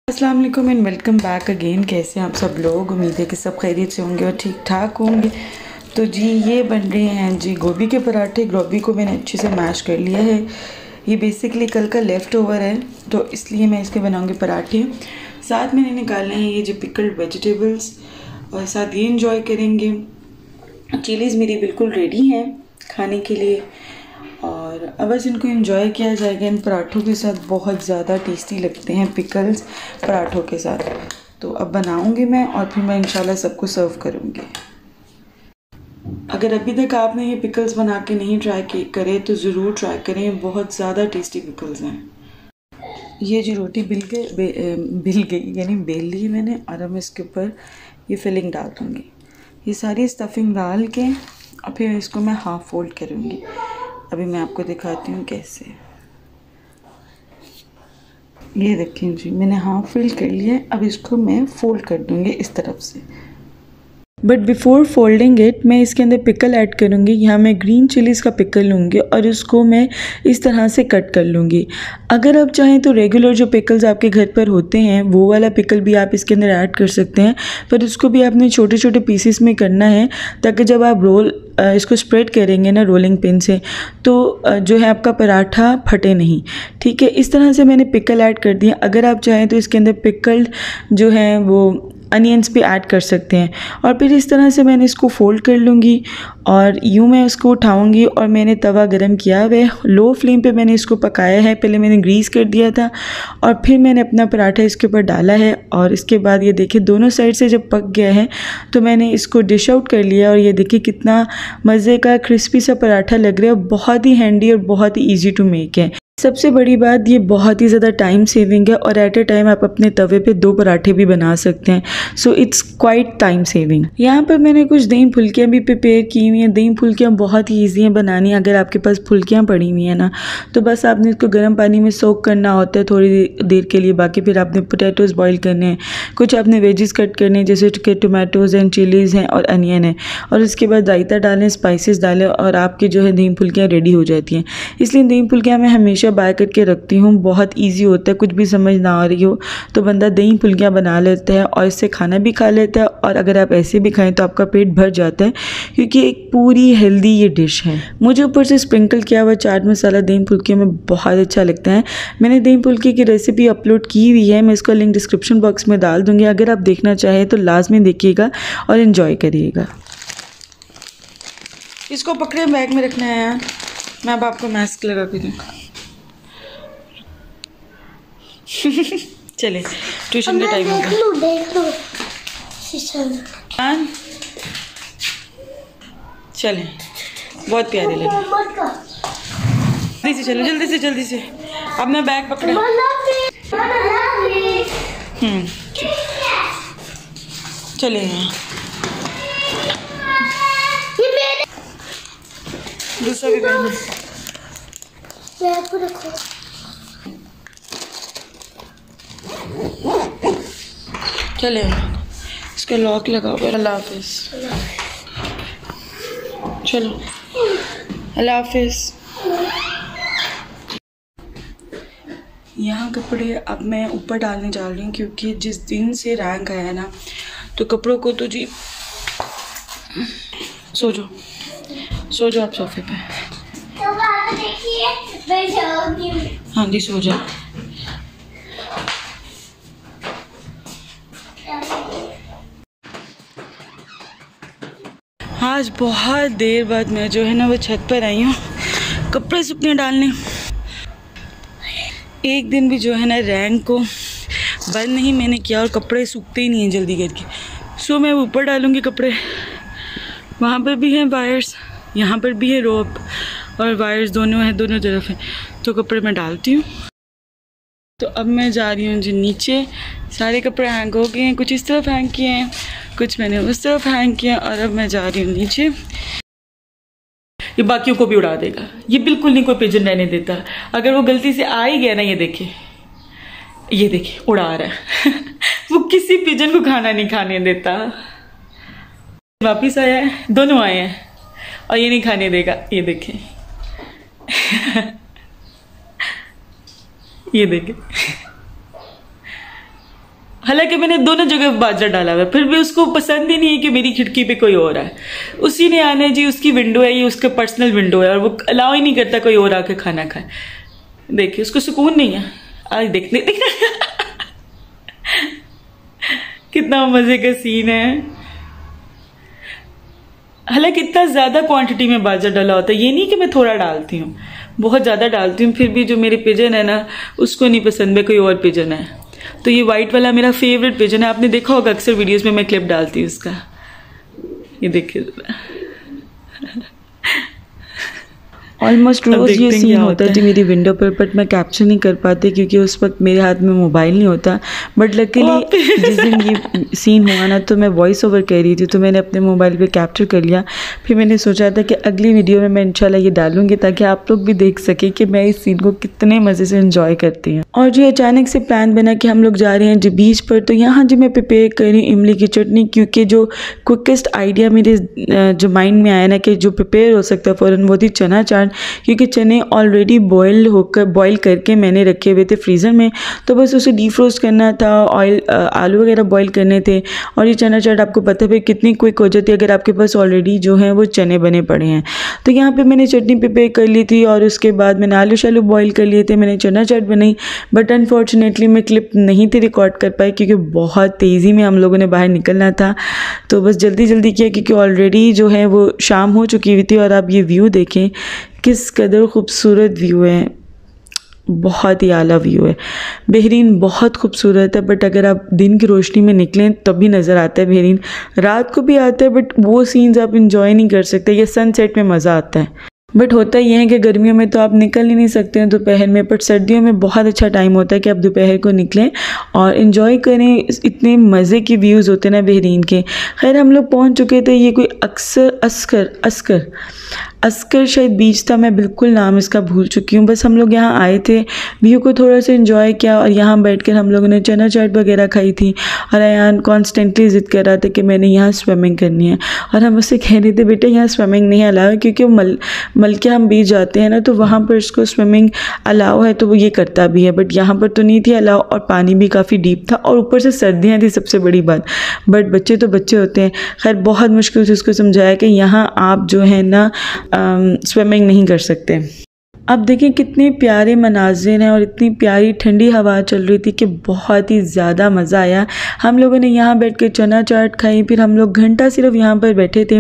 अस्सलाम वालेकुम and welcome back again. कैसे हैं आप सब लोग? उम्मीद है कि सब खैरियत से होंगे और ठीक ठाक होंगे। तो जी ये बन रहे हैं जी गोभी के पराठे। गोभी को मैंने अच्छे से मैश कर लिया है। ये बेसिकली कल का लेफ़्ट ओवर है तो इसलिए मैं इसके बनाऊंगी पराठे। साथ मैंने निकाले हैं ये जो पिकल्ड वेजिटेबल्स और साथ ये इंजॉय करेंगे। चिलीज़ मेरी बिल्कुल रेडी हैं खाने के लिए और अब बस इनको एंजॉय किया जाएगा। इन पराठों के साथ बहुत ज़्यादा टेस्टी लगते हैं पिकल्स पराठों के साथ। तो अब बनाऊंगी मैं और फिर मैं इंशाल्लाह सबको सर्व करूंगी। अगर अभी तक आपने ये पिकल्स बना के नहीं ट्राई करे तो ज़रूर ट्राई करें, बहुत ज़्यादा टेस्टी पिकल्स हैं। ये जी रोटी बिल गई यानी बेल ली है मैंने और अब मैं इसके ऊपर ये फिलिंग डाल दूँगी। ये सारी स्टफिंग डाल के और फिर इसको मैं हाफ़ फोल्ड करूँगी। अभी मैं आपको दिखाती हूँ कैसे। ये देखें जी मैंने हाफ फिल कर लिया है। अब इसको मैं फोल्ड कर दूँगी इस तरफ से। बट बिफोर फोल्डिंग इट मैं इसके अंदर पिकल ऐड करूँगी। यहाँ मैं ग्रीन चिलीज़ का पिकल लूँगी और उसको मैं इस तरह से कट कर लूँगी। अगर आप चाहें तो रेगुलर जो पिकल्स आपके घर पर होते हैं वो वाला पिकल भी आप इसके अंदर ऐड कर सकते हैं, पर उसको भी आपने छोटे छोटे पीसेस में करना है ताकि जब आप इसको स्प्रेड करेंगे ना रोलिंग पिन से तो जो है आपका पराठा फटे नहीं। ठीक है, इस तरह से मैंने पिकल ऐड कर दिया। अगर आप चाहें तो इसके अंदर पिकल्ड जो है वो अनियंस भी ऐड कर सकते हैं। और फिर इस तरह से मैंने इसको फोल्ड कर लूँगी और यूँ मैं इसको उठाऊँगी और मैंने तवा गरम किया हुआ है। लो फ्लेम पे मैंने इसको पकाया है। पहले मैंने ग्रीस कर दिया था और फिर मैंने अपना पराठा इसके ऊपर डाला है और इसके बाद ये देखिए दोनों साइड से जब पक गया है तो मैंने इसको डिश आउट कर लिया और ये देखिए कितना मज़े का क्रिस्पी सा पराठा लग रहा है। बहुत ही हैंडी और बहुत ही ईजी टू मेक है। सबसे बड़ी बात ये बहुत ही ज़्यादा टाइम सेविंग है और एट ए टाइम आप अपने तवे पे 2 पराठे भी बना सकते हैं। So it's quiet time saving. यहाँ पर मैंने कुछ दही फुल्कियाँ भी प्रिपेयर की हुई हैं। दही फुल्कियाँ बहुत ही ईजी हैं बनानी। अगर आपके पास फुल्कियाँ पड़ी हुई हैं ना तो बस आपने इसको गर्म पानी में सोक करना होता है थोड़ी देर के लिए। बाकी फिर आपने पोटैटोज़ बॉयल करने हैं, कुछ आपने वेजिस कट करने हैं जैसे कि टोमेटोज़ एंड चिलीज़ हैं और अनियन है, और उसके बाद रायता डालें, स्पाइसेस डालें और आपकी जो है दही फुल्कियाँ रेडी हो जाती हैं। इसलिए दही फुल्कियाँ मैं हमेशा बाय करके रखती हूँ। बहुत इजी होता है, कुछ भी समझ ना आ रही हो तो बंदा दही फुल्कियाँ बना लेता है और इससे खाना भी खा लेता है। और अगर आप ऐसे भी खाएं तो आपका पेट भर जाता है क्योंकि एक पूरी हेल्दी ये डिश है। मुझे ऊपर से स्प्रिंकल किया हुआ चाट मसाला दही फुल्कियों में बहुत अच्छा लगता है। मैंने दही फुल्की की रेसिपी अपलोड की हुई है, मैं इसका लिंक डिस्क्रिप्शन बॉक्स में डाल दूँगी। अगर आप देखना चाहें तो लाजमी देखिएगा और इन्जॉय करिएगा। इसको पकड़े बैग में रखना है यार। मैं अब आपको मास्क लगा के दूँगा। चले ट्यूशन का टाइम हो गया। चले बहुत प्यारे लगे। जल्दी से चलो, जल्दी से। अब मैं बैग पकड़ा। चले यहाँ दूसरा भी पहनो। चले इसका लॉक लगा हुआ है। अल्लाह हाफिज़। चलो अल्लाह हाफिज़। यहाँ कपड़े अब मैं ऊपर डालने जा रही हूँ क्योंकि जिस दिन से रैंक आया ना तो कपड़ों को तो जी सो जाओ आप सोफे पे। हाँ जी सो जाओ। आज बहुत देर बाद मैं जो है ना वो छत पर आई हूँ कपड़े सूखने डालने। एक दिन भी जो है ना रैंक को बंद नहीं मैंने किया और कपड़े सूखते ही नहीं हैं जल्दी करके। सो मैं ऊपर डालूँगी कपड़े। वहाँ पर भी हैं वायर्स, यहाँ पर भी है रोप और वायर्स दोनों हैं, दोनों तरफ हैं। तो कपड़े मैं डालती हूँ। तो अब मैं जा रही हूँ जी नीचे। सारे कपड़े हैंग हो गए हैं, कुछ इस तरफ हैंग किए हैं, कुछ मैंने उस तरफ हैंग किया और अब मैं जा रही हूँ नीचे। ये बाकियों को भी उड़ा देगा, ये बिल्कुल नहीं कोई पिजन रहने देता। अगर वो गलती से आ ही गया ना, ये देखिए उड़ा रहा है वो किसी पिजन को खाना नहीं खाने देता। वापिस आया है, दोनों आए हैं और ये नहीं खाने देगा। ये देखें ये देखें हालांकि मैंने दोनों जगह बाजरा डाला हुआ है, फिर भी उसको पसंद ही नहीं है कि मेरी खिड़की पे कोई और है। उसी ने आना है जी, उसकी विंडो है, ये उसका पर्सनल विंडो है और वो अलाउ ही नहीं करता कोई और आके खाना खाए। देखिए उसको सुकून नहीं है। आज देखने कितना मजे का सीन है। हालांकि इतना ज्यादा क्वांटिटी में बाजरा डाला होता है, ये नहीं कि मैं थोड़ा डालती हूँ, बहुत ज्यादा डालती हूँ। फिर भी जो मेरे पिजन है ना, उसको नहीं पसंद है, कोई और पिजन है। तो ये व्हाइट वाला मेरा फेवरेट पिजन है, आपने देखा होगा अक्सर वीडियोस में मैं क्लिप डालती हूँ उसका। ये देखिए ऑलमोस्ट रोज ये सीन होता है मेरी विंडो पर, बट मैं कैप्चर नहीं कर पाती क्योंकि उस वक्त मेरे हाथ में मोबाइल नहीं होता। बट लकीली जिस दिन ये सीन हुआ ना, तो मैं वॉइस ओवर कह रही थी, तो मैंने अपने मोबाइल पे कैप्चर कर लिया। फिर मैंने सोचा था कि अगली वीडियो में मैं इंशाल्लाह ये डालूंगी ताकि आप लोग भी देख सकें कि मैं इस सीन को कितने मज़े से इंजॉय करती हूँ। और जी अचानक से प्लान बना कि हम लोग जा रहे हैं जी बीच पर। तो यहाँ जी मैं प्रिपेयर कर रही हूँ इमली की चटनी, क्योंकि जो क्विकेस्ट आइडिया मेरे जो माइंड में आया ना कि जो प्रिपेयर हो सकता है फ़ौरन, वो थी चना चाट। क्योंकि चने ऑलरेडी बॉयल करके मैंने रखे हुए थे फ्रीज़र में, तो बस उसे डीफ्रोस्ट करना था, आलू वगैरह बॉयल करने थे। और ये चना चाट आपको पता है कितनी क्विक हो जाती है अगर आपके पास ऑलरेडी जो है वो चने बने पड़े हैं। तो यहाँ पे मैंने चटनी प्रिपेयर कर ली थी और उसके बाद मैंने आलू शालू बॉयल कर लिए थे, मैंने चना चाट बनाई। बट अनफॉर्चुनेटली मैं क्लिप नहीं थी रिकॉर्ड कर पाई क्योंकि बहुत तेज़ी में हम लोगों ने बाहर निकलना था, तो बस जल्दी जल्दी किया क्योंकि ऑलरेडी जो है वो शाम हो चुकी हुई थी। और आप ये व्यू देखें किस कदर खूबसूरत व्यू है, बहुत ही आला व्यू है। बहरीन बहुत खूबसूरत है, बट अगर आप दिन की रोशनी में निकलें तभी नज़र आता है बहरीन। रात को भी आता है बट वो सीन्स आप इंजॉय नहीं कर सकते, ये सनसेट में मज़ा आता है। बट होता यह है कि गर्मियों में तो आप निकल ही नहीं सकते हैं दोपहर में, बट सर्दियों में बहुत अच्छा टाइम होता है कि आप दोपहर को निकलें और इन्जॉय करें। इतने मज़े के व्यूज़ होते हैं ना बहरीन के। खैर हम लोग पहुंच चुके थे, ये कोई अस्कर शायद बीच था, मैं बिल्कुल नाम इसका भूल चुकी हूँ। बस हम लोग यहाँ आए थे, व्यू को थोड़ा सा इन्जॉय किया और यहाँ बैठकर हम लोगों ने चना चाट वगैरह खाई थी। और अयान कॉन्स्टेंटली ज़िद कर रहा था कि मैंने यहाँ स्विमिंग करनी है, और हम उससे कह रहे थे बेटा यहाँ स्विमिंग नहीं अलाउ है, क्योंकि मलके हम बीच जाते हैं ना तो वहाँ पर इसको स्विमिंग अलाउ है, तो वो ये करता भी है। बट यहाँ पर तो नहीं थी अलाउ और पानी भी काफ़ी डीप था और ऊपर से सर्दियाँ थी सबसे बड़ी बात। बट बच्चे तो बच्चे होते हैं। खैर बहुत मुश्किल से उसको समझाया कि यहाँ आप जो है ना स्विमिंग नहीं कर सकते। अब देखिए कितने प्यारे मनाजिर हैं और इतनी प्यारी ठंडी हवा चल रही थी कि बहुत ही ज़्यादा मज़ा आया। हम लोगों ने यहाँ बैठ के चना चाट खाई, फिर हम लोग घंटा सिर्फ यहाँ पर बैठे थे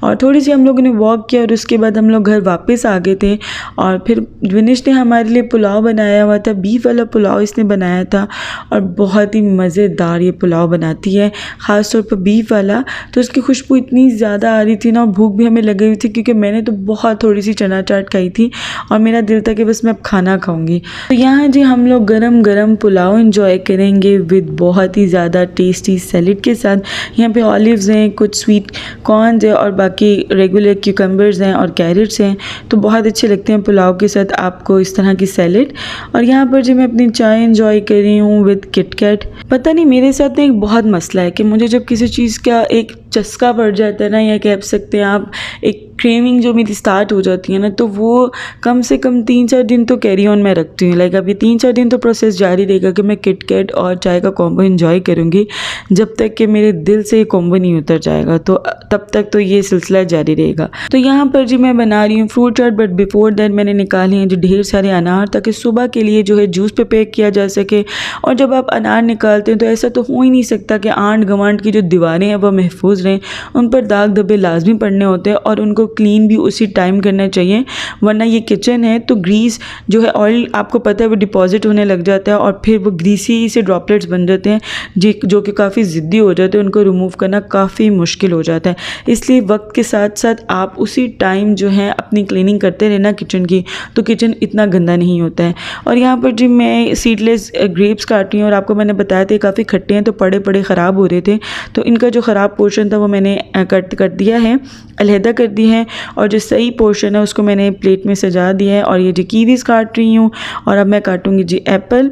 और थोड़ी सी हम लोगों ने वॉक किया और उसके बाद हम लोग घर वापस आ गए थे। और फिर विनिश ने हमारे लिए पुलाव बनाया हुआ था, बीफ वाला पुलाव इसने बनाया था और बहुत ही मज़ेदार ये पुलाव बनाती है, ख़ास तौर पर बीफ वाला। तो उसकी खुशबू इतनी ज़्यादा आ रही थी ना, भूख भी हमें लगी हुई थी क्योंकि मैंने तो बहुत थोड़ी सी चना चाट खाई थी और मेरा दिल था कि बस मैं अब खाना खाऊंगी। तो यहाँ जी हम लोग गरम गरम पुलाव एंजॉय करेंगे विद बहुत ही ज़्यादा टेस्टी सैलेड के साथ। यहाँ पे ऑलिव्स हैं, कुछ स्वीट कॉर्न्स हैं और बाकी रेगुलर क्यूकम्बर्स हैं और कैरेट्स हैं, तो बहुत अच्छे लगते हैं पुलाव के साथ आपको इस तरह की सैलेड। और यहाँ पर जी मैं अपनी चाय एंजॉय कर रही हूँ विद किटकैट। पता नहीं मेरे साथ एक बहुत मसला है कि मुझे जब किसी चीज़ का एक चस्का पड़ जाता है ना, या कह सकते हैं आप एक क्रेविंग जो मेरी स्टार्ट हो जाती है ना, तो वो कम से कम 3-4 दिन तो कैरी ऑन में रखती हूँ। लाइक अभी 3-4 दिन तो प्रोसेस जारी रहेगा कि मैं किटकैट और चाय का कॉम्बो एंजॉय करूँगी जब तक कि मेरे दिल से ये कॉम्बो नहीं उतर जाएगा, तो तब तक तो ये सिलसिला जारी रहेगा। तो यहाँ पर जी मैं बना रही हूँ fruit chaat, but before that मैंने निकाली हैं जो ढेर सारे अनार, ताकि सुबह के लिए जो है जूस प्रिपेयर किया जा सके। और जब आप अनार निकालते हैं तो ऐसा तो हो ही नहीं सकता कि आंट गवांट की जो दीवारें हैं वह महफूज रहें, उन पर दाग धब्बे लाजमी पड़ने होते हैं और उनको क्लीन भी उसी टाइम करना चाहिए, वरना ये किचन है तो ग्रीस जो है, ऑयल आपको पता है वो डिपॉजिट होने लग जाता है और फिर वो ग्रीसी से ड्रॉपलेट्स बन जाते हैं जो कि काफ़ी ज़िद्दी हो जाते हैं, उनको रिमूव करना काफ़ी मुश्किल हो जाता है। इसलिए वक्त के साथ साथ आप उसी टाइम जो है अपनी क्लीनिंग करते रहना किचन की, तो किचन इतना गंदा नहीं होता है। और यहाँ पर जी मैं सीडलेस ग्रेप्स काट रही हूँ और आपको मैंने बताया था काफ़ी खट्टे हैं, तो पड़े पड़े ख़राब हो रहे थे, तो इनका जो ख़राब पोर्शन था वो मैंने कट कर दिया है, अलहदा कर दी है, और जो सही पोर्शन है उसको मैंने प्लेट में सजा दिया है। और ये जो कीवीज़ काट रही हूँ और अब मैं काटूँगी जी एप्पल।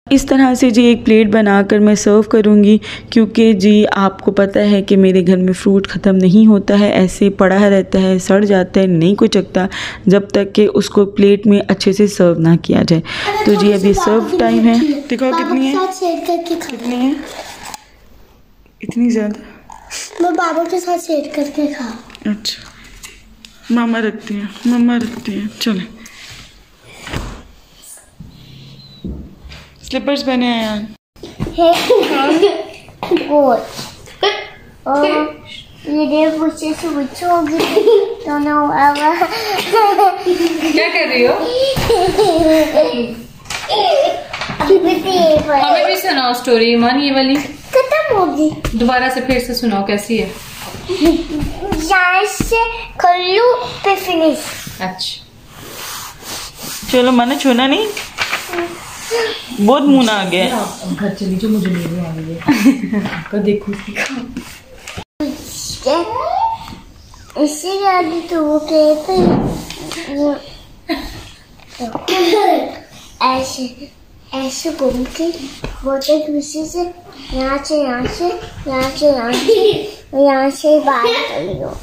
इस तरह से जी एक प्लेट बनाकर मैं सर्व करूँगी, क्योंकि जी आपको पता है कि मेरे घर में फ्रूट ख़त्म नहीं होता है, ऐसे पड़ा रहता है, सड़ जाता है, नहीं कुछ चखता जब तक कि उसको प्लेट में अच्छे से सर्व ना किया जाए। तो जी अभी सर्व टाइम है, दिखाओ कितनी है, कितनी है। इतनी ज़्यादा? मैं बाबा के साथ शेयर करके खा। अच्छा, मामा रखती हैं, मम्मा रखती हैं। चले, स्लीपर्स पहने हैं यार। और ये पूछे से पूछोगी दोनों। क्या कर रही हो? हमें भी सुनाओ स्टोरी ईमान, ये वाली खत्म होगी। दोबारा से फिर से सुनाओ, कैसी है? यहाँ से खल्लू पे फिनिश। अच्छा चलो, मैंने छूना नहीं, बहुत मुंह आ गया। घर चली जो, मुझे लेने आ रही है। देखो इससे ज्यादा तो वो कहते ऐसे ऐसे घूम के बोलते किसी से यहाँ से यहाँ से यहाँ से यहाँ से यहाँ से बाहर चली हो।